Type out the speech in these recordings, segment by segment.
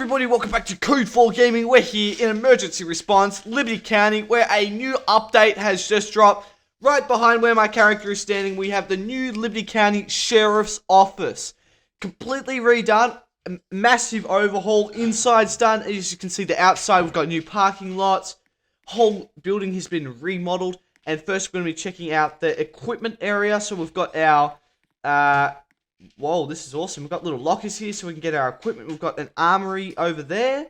everybody, welcome back to Code 4 Gaming. We're here in Emergency Response, Liberty County, where a new update has just dropped. Right behind where my character is standing, we have the new Liberty County Sheriff's Office. Completely redone, a massive overhaul, inside's done. As you can see, the outside, we've got new parking lots. Whole building has been remodeled. And first, we're going to be checking out the equipment area. So we've got our, whoa, this is awesome. We've got little lockers here so we can get our equipment. We've got an armory over there.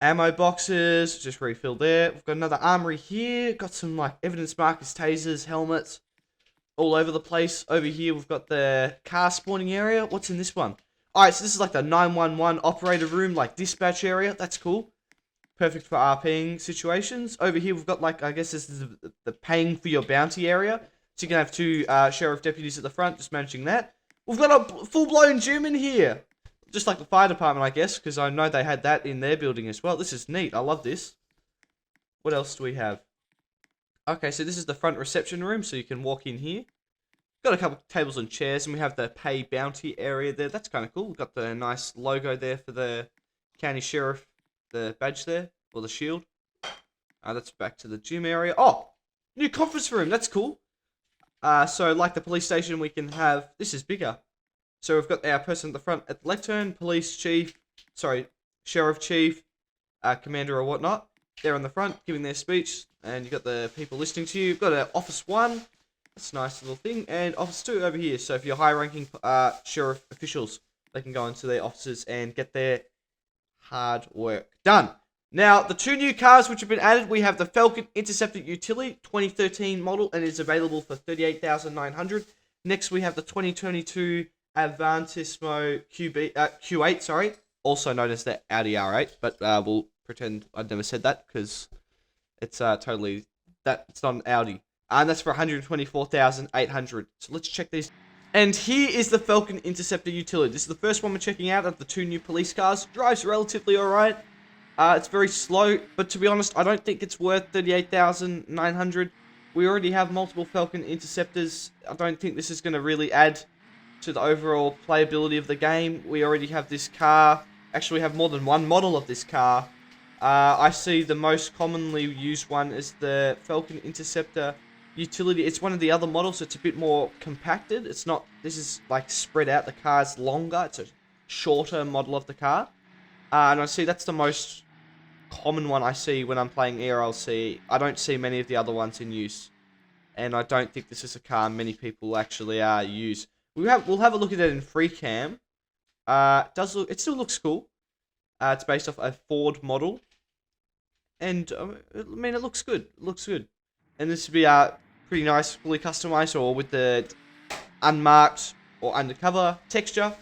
Ammo boxes, just refill there. We've got another armory here. Got some like evidence markers, tasers, helmets, all over the place. Over here, we've got the car spawning area. What's in this one? Alright, so this is like the 911 operator room, like dispatch area. That's cool. Perfect for RPing situations. Over here, we've got like, I guess this is the paying for your bounty area. So you can have two sheriff deputies at the front, just managing that. We've got a full-blown gym in here. Just like the fire department, I guess, because I know they had that in their building as well. This is neat. I love this. What else do we have? Okay, so this is the front reception room, so you can walk in here. Got a couple of tables and chairs, and we have the pay bounty area there. That's kind of cool. We've got the nice logo there for the county sheriff, the badge there, or the shield. That's back to the gym area. Oh, new conference room. That's cool. So like the police station, we can have, this is bigger. So we've got our person at the front at the lectern, police chief, sheriff chief, commander or whatnot. They're on the front giving their speech, and you've got the people listening to you. You've got office 1, that's a nice little thing, and office 2 over here. So if you're high-ranking sheriff officials, they can go into their offices and get their hard work done. Now, the two new cars which have been added, we have the Falcon Interceptor Utility, 2013 model, and it's available for $38,900. Next, we have the 2022 Avantissimo Q8, also known as the Audi R8, but we'll pretend I never said that because it's totally it's not an Audi, and that's for $124,800. So let's check these. And here is the Falcon Interceptor Utility. This is the first one we're checking out of the two new police cars. Drives relatively alright. It's very slow, but to be honest, I don't think it's worth $38,900. We already have multiple Falcon Interceptors. I don't think this is going to really add to the overall playability of the game. We already have this car. Actually, we have more than one model of this car. I see the most commonly used one is the Falcon Interceptor Utility. It's one of the other models, so it's a bit more compacted. It's not, this is like spread out. The car's longer. It's a shorter model of the car. And I see that's the most common one I see when I'm playing ERLC. I don't see many of the other ones in use. And I don't think this is a car many people actually use. We'll have a look at it in free cam. It still looks cool. It's based off a Ford model, and I mean it looks good. It looks good, and this would be pretty nice, fully customized, or with the unmarked or undercover texture.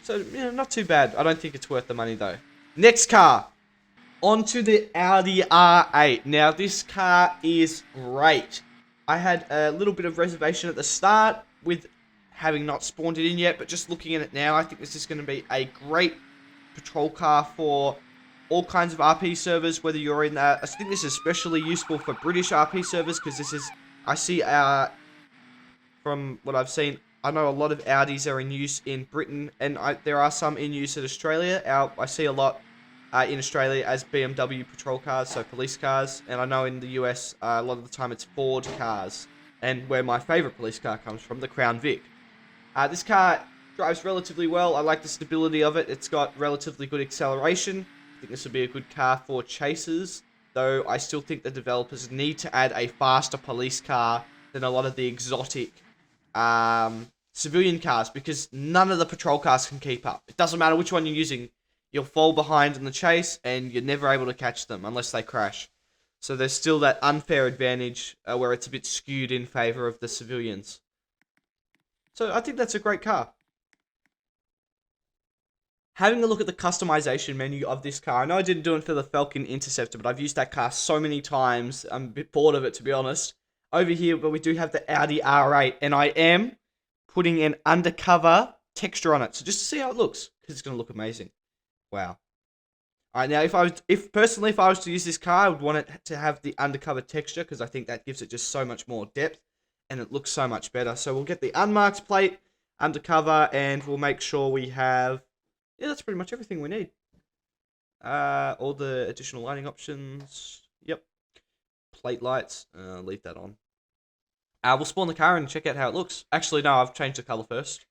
So not too bad. I don't think it's worth the money though. Next car, onto the Audi R8. Now this car is great. I had a little bit of reservation at the start with having not spawned it in yet, but just looking at it now, I think this is going to be a great patrol car for all kinds of RP servers, whether you're in I think this is especially useful for British RP servers, because this is, I see, from what I've seen, I know a lot of Audis are in use in Britain, and there are some in use in Australia. I see a lot in Australia as BMW patrol cars, so police cars, and I know in the US, a lot of the time it's Ford cars, and where my favourite police car comes from, the Crown Vic. This car drives relatively well. I like the stability of it. It's got relatively good acceleration. I think this would be a good car for chasers, though I still think the developers need to add a faster police car than a lot of the exotic civilian cars, because none of the patrol cars can keep up. It doesn't matter which one you're using. You'll fall behind in the chase, and you're never able to catch them unless they crash. So there's still that unfair advantage where it's a bit skewed in favor of the civilians. So I think that's a great car. Having a look at the customization menu of this car. I know I didn't do it for the Falcon Interceptor, but I've used that car so many times. I'm a bit bored of it, to be honest. Over here, but we do have the Audi R8, and I am putting an undercover texture on it. So just to see how it looks, because it's going to look amazing. Wow. Alright, now if I was to use this car, I would want it to have the undercover texture, because I think that gives it just so much more depth, and it looks so much better. So we'll get the unmarked plate, undercover, and we'll make sure we have, yeah, that's pretty much everything we need. All the additional lighting options. Yep. Plate lights. Leave that on. We'll spawn the car and check out how it looks. Actually, no, I've changed the color first.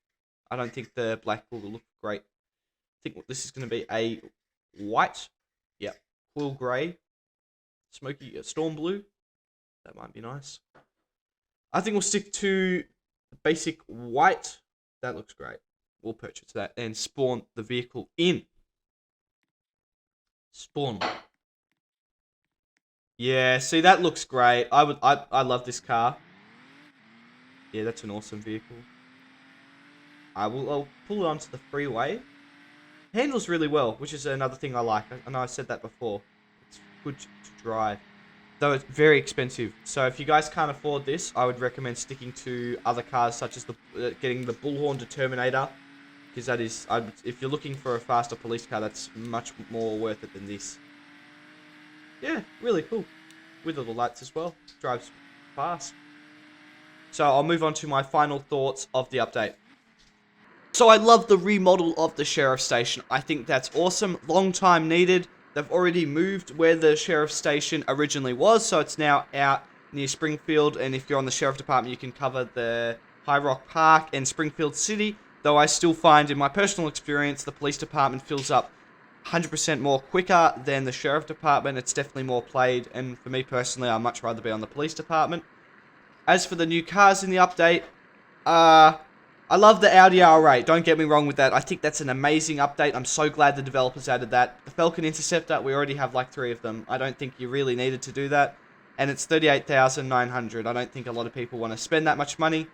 I don't think the black will look great. I think this is going to be a white. Yep. Cool grey. Smoky storm blue. That might be nice. I think we'll stick to basic white. That looks great. We'll purchase that and spawn the vehicle in. Spawn. Yeah, see, that looks great. I love this car. Yeah, that's an awesome vehicle. I'll pull it onto the freeway. Handles really well, which is another thing I like. I know I said that before. It's good to drive. Though it's very expensive. So if you guys can't afford this, I would recommend sticking to other cars such as getting the Bullhorn Determinator. Because that is, if you're looking for a faster police car, that's much more worth it than this. Yeah, really cool. With all the lights as well. Drives fast. So I'll move on to my final thoughts of the update. So I love the remodel of the sheriff station. I think that's awesome. Long time needed. They've already moved where the sheriff station originally was. So it's now out near Springfield. And if you're on the sheriff department, you can cover the High Rock Park and Springfield City. Though I still find, in my personal experience, the police department fills up 100% more quicker than the sheriff department. It's definitely more played. And for me personally, I'd much rather be on the police department. As for the new cars in the update, I love the Audi R8, don't get me wrong with that. I think that's an amazing update. I'm so glad the developers added that. The Falcon Interceptor, we already have like 3 of them. I don't think you really needed to do that. And it's $38,900. I don't think a lot of people want to spend that much money.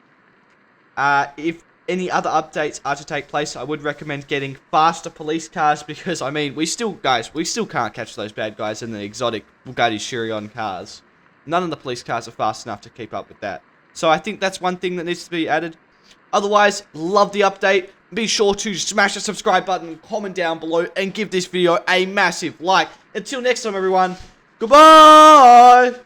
If any other updates are to take place, I would recommend getting faster police cars because, I mean, we still can't catch those bad guys in the exotic Bugatti Chiron cars. None of the police cars are fast enough to keep up with that. So I think that's one thing that needs to be added. Otherwise, love the update. Be sure to smash the subscribe button, comment down below, and give this video a massive like. Until next time, everyone, goodbye!